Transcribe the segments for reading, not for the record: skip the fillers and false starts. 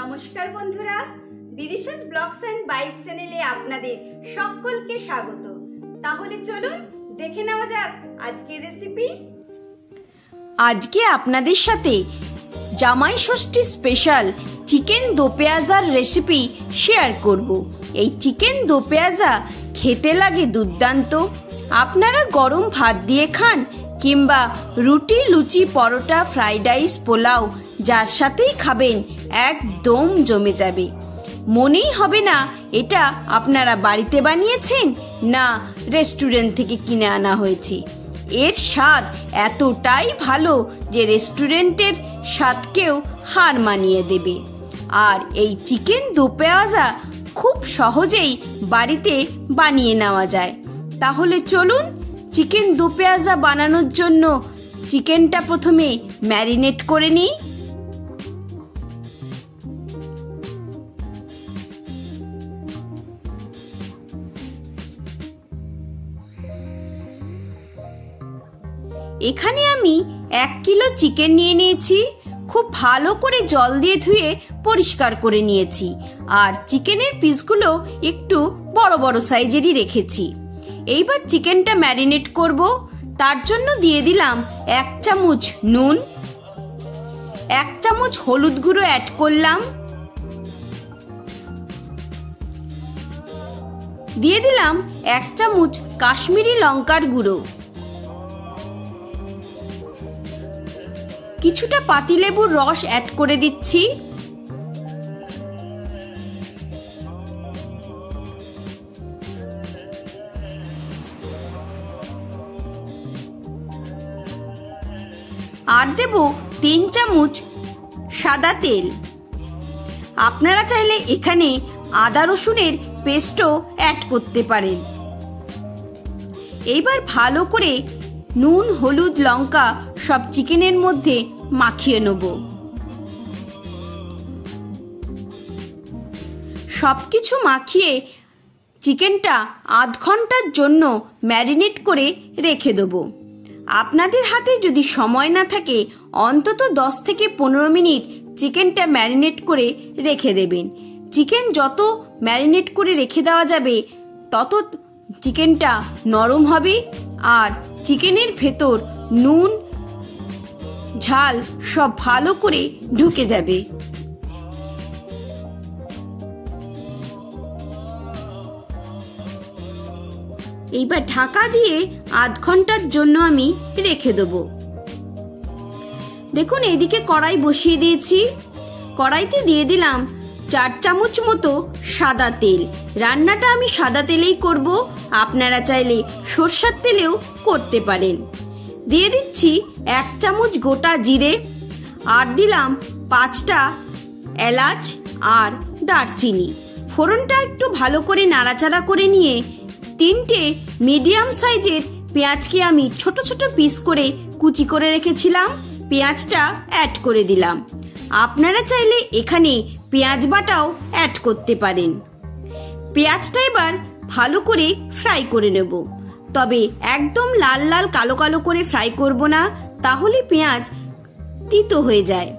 নমস্কার বন্ধুরা, বিদিশাস blogs and bytes চ্যানেলে আপনাদের সকলকে স্বাগত। তাহলে চলুন দেখে নেওয়া যাক আজকের রেসিপি। আজকে আপনাদের সাথে জামাই ষষ্ঠী স্পেশাল চিকেন দো পেঁয়াজার রেসিপি শেয়ার করব। এই চিকেন দো পেঁয়াজা খেতে লাগে দুর্দান্ত। আপনারা গরম ভাত দিয়ে খান কিংবা রুটি, লুচি, পরোটা, ফ্রাইড রাইস, পোলাও যার সাথেই খাবেন একদম জমে যাবে। মনেই হবে না এটা আপনারা বাড়িতে বানিয়েছেন না রেস্টুরেন্ট থেকে কিনে আনা হয়েছে। এর স্বাদ এতটাই ভালো যে রেস্টুরেন্টের স্বাদকেও হার মানিয়ে দেবে। আর এই চিকেন দো পেঁয়াজা খুব সহজেই বাড়িতে বানিয়ে নেওয়া যায়। তাহলে চলুন চিকেন দো পেঁয়াজা বানানোর জন্য চিকেনটা প্রথমে ম্যারিনেট করে নিই। এখানে আমি 1 কিলো চিকেন নিয়ে নিয়েছি। খুব ভালো করে জল দিয়ে ধুয়ে পরিষ্কার করে নিয়েছি। আর চিকেনের পিসগুলো একটু বড় বড় সাইজেরই রেখেছি। এইবার চিকেনটা ম্যারিনেট করব। তার জন্য দিয়ে দিলাম 1 চামচ নুন, 1 চামচ হলুদ গুঁড়ো অ্যাড করলাম, দিয়ে দিলাম 1 চামচ কাশ্মীরি লঙ্কার গুঁড়ো, কিছুটা পাতিলেবুর রস অ্যাড করে দিচ্ছি, আর দেব 3 চামচ সাদা তেল। আপনারা চাইলে এখানে আদা রসুনের পেস্টও অ্যাড করতে পারেন। এইবার ভালো করে নুন, হলুদ, লঙ্কা সব চিকেনের মধ্যে মাখিয়ে নেব। সবকিছু মাখিয়ে চিকেনটা আধ ঘন্টার জন্য ম্যারিনেট করে রেখে দেব। আপনাদের হাতে যদি সময় না থাকে অন্তত 10 থেকে 15 মিনিট চিকেনটা ম্যারিনেট করে রেখে দেবেন। চিকেন যত ম্যারিনেট করে রেখে দেওয়া যাবে তত চিকেনটা নরম হবে আর চিকেনের ভেতর নুন, ঝাল সব ভালো করে ঢুকে যাবে। এইবার ঢাকা দিয়ে আধ ঘন্টার জন্য আমি রেখে দেব। দেখুন এদিকে কড়াই বসিয়ে দিয়েছি। কড়াইতে দিয়ে দিলাম 4 চামচ মতো সাদা তেল। রান্নাটা আমি সাদা তেলেই করব, আপনারা চাইলে সরষের তেলেও করতে পারেন। দিয়ে দিচ্ছি 1 চামচ গোটা জিরে, আর দিলাম 5টা এলাচ আর দারচিনি। ফোড়নটা একটু ভালো করে নাড়াচাড়া করে নিয়ে 3টে মিডিয়াম সাইজের পেঁয়াজকে আমি ছোট ছোট পিস করে কুচি করে রেখেছিলাম, পেঁয়াজটা অ্যাড করে দিলাম। আপনারা চাইলে এখানে পেঁয়াজ বাটাও অ্যাড করতে পারেন। পেঁয়াজটা এবার ভালো করে ফ্রাই করে নেব, তবে একদম লাল লাল কালো কালো করে ফ্রাই করব না, তাহলে পেঁয়াজ তিতো হয়ে যায়।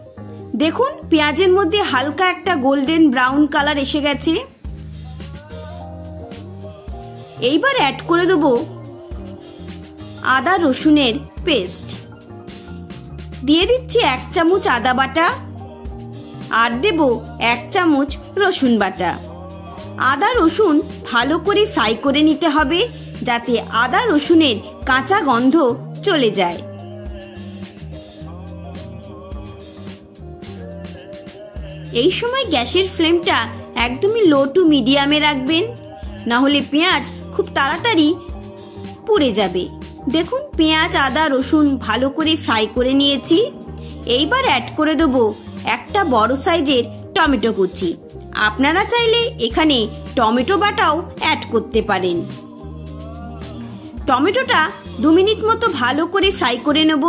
দেখুন পেঁয়াজের মধ্যে হালকা একটা গোল্ডেন ব্রাউন কালার এসে গেছে। এইবার অ্যাড করে দেব আদা রসুনের পেস্ট। দিয়ে দিচ্ছি 1 চামচ আদা বাটা, আর দেব 1 চামচ রসুন বাটা। আদা রসুন ভালো করে ফ্রাই করে নিতে হবে যাতে আদা রসুনের কাঁচা গন্ধ চলে যায়। এই সময় গ্যাসের ফ্লেমটা একদমই লো টু মিডিয়ামে রাখবেন, না হলে পেঁয়াজ খুব তাড়াতাড়ি পুড়ে যাবে। দেখুন পেঁয়াজ, আদা, রসুন ভালো করে ফ্রাই করে নিয়েছি। এইবার অ্যাড করে দেব একটা বড় সাইজের টমেটো কুচি। আপনারা চাইলে এখানে টমেটো বাটাও অ্যাড করতে পারেন। টমেটোটা 2 মিনিট মতো ভালো করে ফ্রাই করে নেব।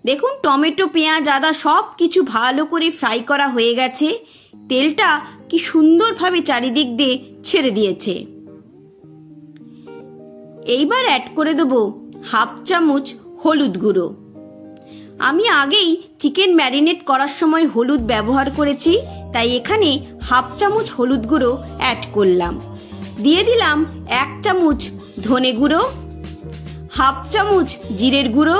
দেখুন টমেটো, পেঁয়াজ, আদা সব কিছু ভালো করে ফ্রাই করা হয়ে গেছে। তেলটা কি সুন্দরভাবে চারিদিক দিয়ে ছেড়ে দিয়েছে। এইবার অ্যাড করে দেব 1/2 চামচ হলুদ গুঁড়ো। আমি আগেই চিকেন ম্যারিনেট করার সময় হলুদ ব্যবহার করেছি, তাই এখানে হাফ চামচ হলুদ গুঁড়ো অ্যাড করলাম। দিয়ে দিলাম 1 চামচ ধনে গুঁড়ো, হাফ চামচ জিরের গুঁড়ো,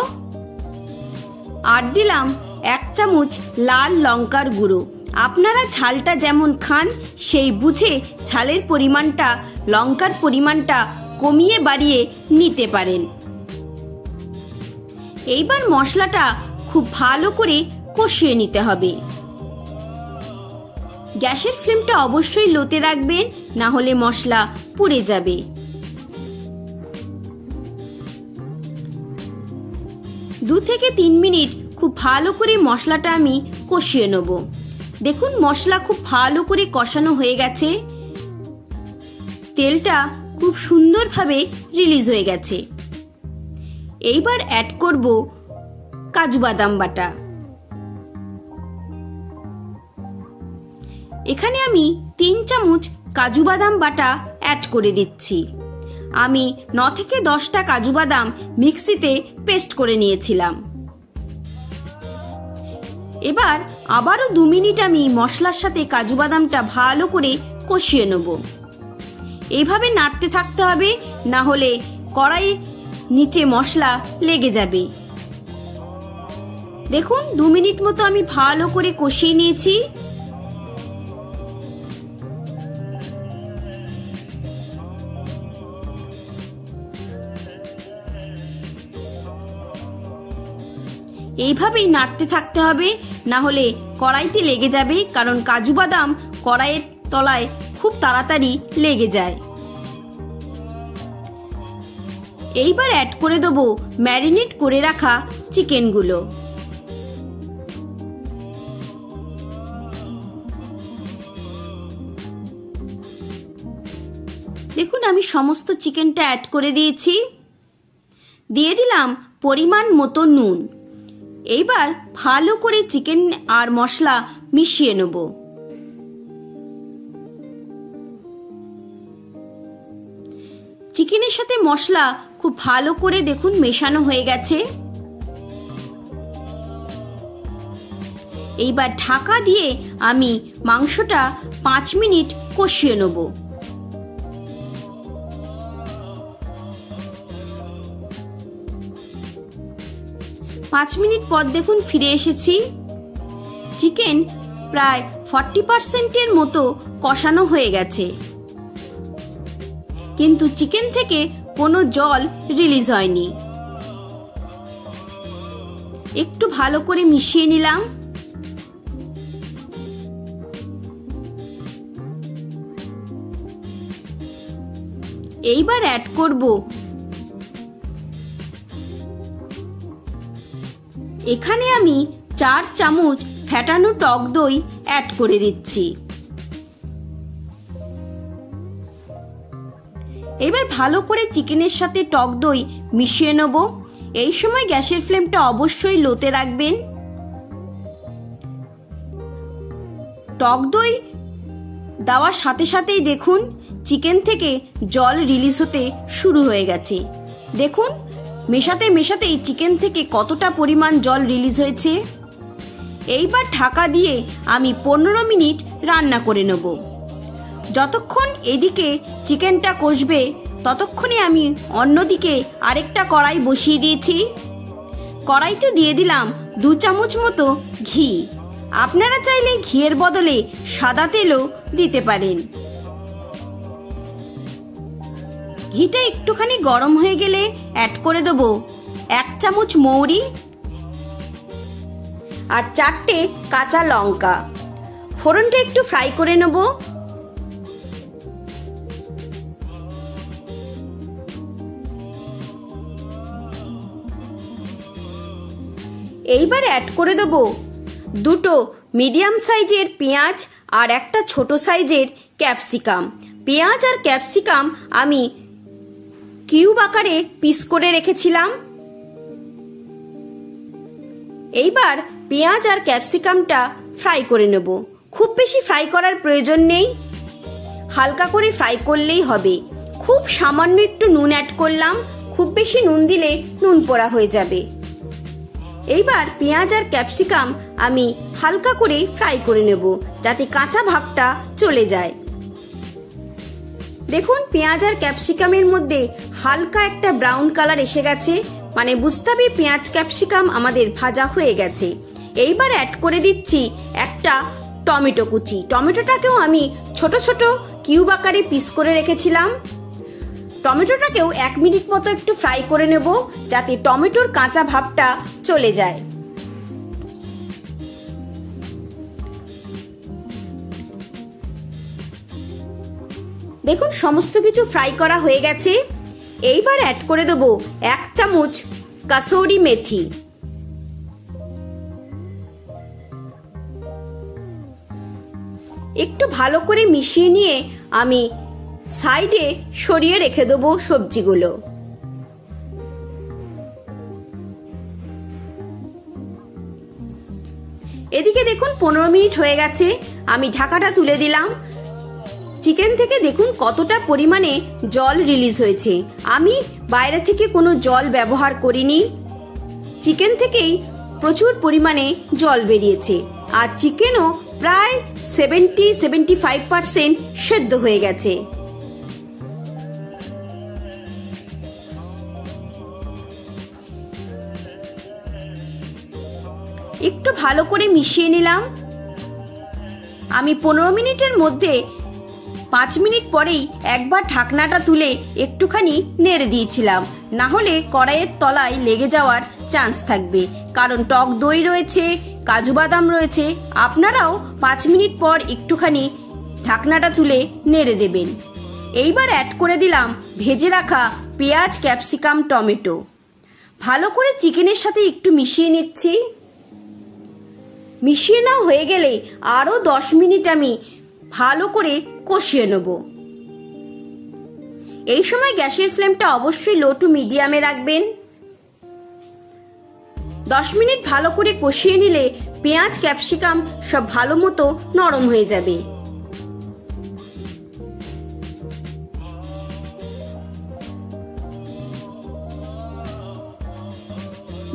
আর দিলাম 1 চামচ লাল লঙ্কার গুঁড়ো। আপনারা ঝালটা যেমন খান সেই বুঝে ঝালের পরিমাণটা, লঙ্কার পরিমাণটা কমিয়ে বাড়িয়ে নিতে পারেন। এইবার মশলাটা খুব ভালো করে কষিয়ে নিতে হবে। গ্যাসের ফ্লেমটা অবশ্যই লোতে রাখবেন, না হলে মশলা পুড়ে যাবে। 2 থেকে 3 মিনিট খুব ভালো করে মশলাটা আমি কষিয়ে নেব। দেখুন মশলা খুব ভালো করে কষানো হয়ে গেছে, তেলটা খুব সুন্দরভাবে রিলিজ হয়ে গেছে। এইবার অ্যাড করব কাজু বাদাম বাটা। এখানে আমি 3 চামচ কাজু বাদাম বাটা অ্যাড করে দিচ্ছি। আমি 9 থেকে 10টা কাজু বাদাম মিক্সিতে পেস্ট করে নিয়েছিলাম। এবার আবারও 2 মিনিট আমি মশলার সাথে কাজু বাদামটা ভালো করে কষিয়ে নেব। এইভাবে নাড়তে থাকতে হবে, না হলে কড়াইয়ের নিচে মশলা লেগে যাবে। দেখুন 2 মিনিট মতো আমি ভালো করে কষিয়ে নিয়েছি। এইভাবেই নাড়তে থাকতে হবে, না হলে কড়াইতে লেগে যাবে, কারণ কাজু বাদাম কড়াইয়ের তলায় খুব তাড়াতাড়ি লেগে যায়। এইবার অ্যাড করে দেবো ম্যারিনেট করে রাখা চিকেনগুলো। দেখুন আমি সমস্ত চিকেনটা অ্যাড করে দিয়েছি। দিয়ে দিলাম পরিমাণ মতো নুন। এইবার ভালো করে চিকেন আর মশলা মিশিয়ে নেব। চিকেনের সাথে মশলা খুব ভালো করে দেখুন মেশানো হয়ে গেছে। এইবার ঢাকা দিয়ে আমি মাংসটা 5 মিনিট কষিয়ে নেব। পাঁচ মিনিট পর দেখুন ফিরে এসেছি। চিকেন প্রায় 40% মতো কষানো হয়ে গেছে, কিন্তু চিকেন থেকে কোনো জল রিলিজ হয়নি। একটু ভালো করে মিশিয়ে নিলাম। এইবার অ্যাড করব এখানে আমি 4 চামচ ফ্যাটানো টক দই অ্যাড করে দিচ্ছি। এবার ভালো করে চিকেনের সাথে টক দই মিশিয়ে নেব। এই সময় গ্যাসের ফ্লেমটা অবশ্যই লোতে রাখবেন। টক দই দেওয়ার সাথে সাথেই দেখুন চিকেন থেকে জল রিলিজ হতে শুরু হয়ে গেছে। দেখুন মেশাতে মেশাতেই চিকেন থেকে কতটা পরিমাণ জল রিলিজ হয়েছে। এইবার ঢাকা দিয়ে আমি 15 মিনিট রান্না করে নেব। যতক্ষণ এদিকে চিকেনটা কষবে ততক্ষণে আমি অন্যদিকে আরেকটা কড়াই বসিয়ে দিয়েছি। কড়াইতে দিয়ে দিলাম 2 চামচ মতো ঘি। আপনারা চাইলে ঘিয়ের বদলে সাদা তেলও দিতে পারেন। ঘিটা একটুখানি গরম হয়ে গেলে অ্যাড করে দেব 1 চামচ মৌরি আর 4টে কাঁচা লঙ্কা। ফোড়নটা একটু ফ্রাই করে নেব। এইবার অ্যাড করে দেব 2টো মিডিয়াম সাইজের পেঁয়াজ আর একটা ছোট সাইজের ক্যাপসিকাম। পেঁয়াজ আর ক্যাপসিকাম আমি কিউব আকারে পিস করে রেখেছিলাম। এইবার পেঁয়াজ আর ক্যাপসিকামটা ফ্রাই করে নেব। খুব বেশি ফ্রাই করার প্রয়োজন নেই, হালকা করে ফ্রাই করলেই হবে। খুব সামান্য একটু নুন অ্যাড করলাম, খুব বেশি নুন দিলে নুন পোড়া হয়ে যাবে। এইবার পেঁয়াজ আর ক্যাপসিকাম আমি হালকা করে ফ্রাই করে নেব, যাতে কাঁচা ভাবটা চলে যায়। দেখুন পেঁয়াজ আর ক্যাপসিকামের মধ্যে হালকা একটা ব্রাউন কালার এসে গেছে, মানে বুঝতে হবে পেঁয়াজ ক্যাপসিকাম আমাদের ভাজা হয়ে গেছে। এইবার অ্যাড করে দিচ্ছি একটা টমেটো কুচি। টমেটোটাকেও আমি ছোট ছোট কিউব আকারে পিস করে রেখেছিলাম। টমেটোটাকেও 1 মিনিট মতো একটু ফ্রাই করে নেব, যাতে টমেটোর কাঁচা ভাবটা চলে যায়। দেখুন সমস্ত কিছু ফ্রাই করা হয়ে গেছে। এইবার অ্যাড করে দেব 1 চামচ কাসুরি মেথি। একটু ভালো করে মিশিয়ে নিয়ে আমি সাইডে সরিয়ে রেখে দেবো সবজিগুলো। এদিকে দেখুন 15 মিনিট হয়ে গেছে, আমি ঢাকাটা তুলে দিলাম। চিকেন থেকে দেখুন কতটা পরিমাণে জল রিলিজ হয়েছে। আমি বাইরে থেকে কোনো জল ব্যবহার করিনি, চিকেন থেকেই প্রচুর পরিমাণে জল বেরিয়েছে। আর চিকেনও প্রায় 70-75% সেদ্ধ হয়ে গেছে। একটু ভালো করে মিশিয়ে নিলাম। আমি 15 মিনিটের মধ্যে 5 মিনিট পরেই একবার ঢাকনাটা তুলে একটুখানি নেড়ে দিয়েছিলাম, না হলে কড়াইয়ের তলায় লেগে যাওয়ার চান্স থাকবে, কারণ টক দই রয়েছে, কাজু বাদাম রয়েছে। আপনারাও 5 মিনিট পর একটুখানি ঢাকনাটা তুলে নেড়ে দেবেন। এইবার অ্যাড করে দিলাম ভেজে রাখা পেঁয়াজ, ক্যাপসিকাম, টমেটো। ভালো করে চিকেনের সাথে একটু মিশিয়ে নিচ্ছি। মিশিয়ে নেওয়া হয়ে গেলে আরও 10 মিনিট আমি ভালো করে কষিয়ে নেব। এই সময় গ্যাসের ফ্লেমটা অবশ্যই লো টু মিডিয়ামে রাখবেন। 10 মিনিট ভালো করে কষিয়ে নিলে পেঁয়াজ, ক্যাপসিকাম সব ভালো মতো নরম হয়ে যাবে।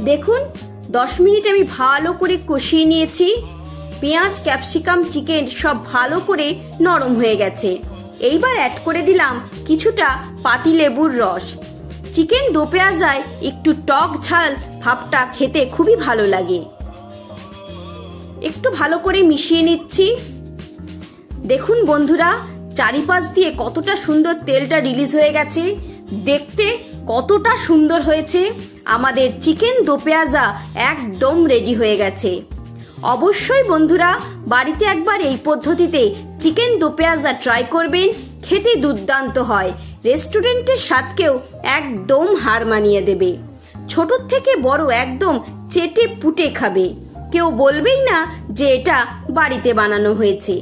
দেখুন 10 মিনিট আমি ভালো করে কষিয়ে নিয়েছি। পেঁয়াজ, ক্যাপসিকাম, চিকেন সব ভালো করে নরম হয়ে গেছে। এইবার অ্যাড করে দিলাম কিছুটা পাতিলেবুর রস। চিকেন দো পেঁয়াজায় একটু টক ঝাল ভাবটা খেতে খুবই ভালো লাগে। একটু ভালো করে মিশিয়ে নিচ্ছি। দেখুন বন্ধুরা, চারিপাশ দিয়ে কতটা সুন্দর তেলটা রিলিজ হয়ে গেছে, দেখতে কতটা সুন্দর হয়েছে। আমাদের চিকেন দো পেঁয়াজা একদম রেডি হয়ে গেছে। অবশ্যই বন্ধুরা বাড়িতে একবার এই পদ্ধতিতে চিকেন দো পেঁয়াজা ট্রাই করবেন, খেতে দুর্দান্ত হয়। রেস্টুরেন্টের স্বাদকেও একদম হার মানিয়ে দেবে। ছোট থেকে বড় একদম চেটে পুটে খাবে, কেউ বলবেই না যে এটা বাড়িতে বানানো হয়েছে।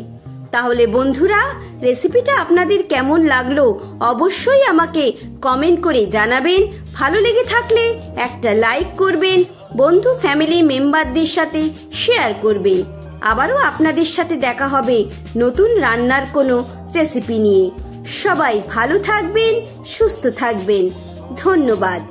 তাহলে বন্ধুরা রেসিপিটা আপনাদের কেমন লাগলো অবশ্যই আমাকে কমেন্ট করে জানাবেন। ভালো লেগে থাকলে একটা লাইক করবেন, বন্ধু ফ্যামিলি মেম্বারদের সাথে শেয়ার করবেন। আবারও আপনাদের সাথে দেখা হবে নতুন রান্নার কোনো রেসিপি নিয়ে। সবাই ভালো থাকবেন, সুস্থ থাকবেন। ধন্যবাদ।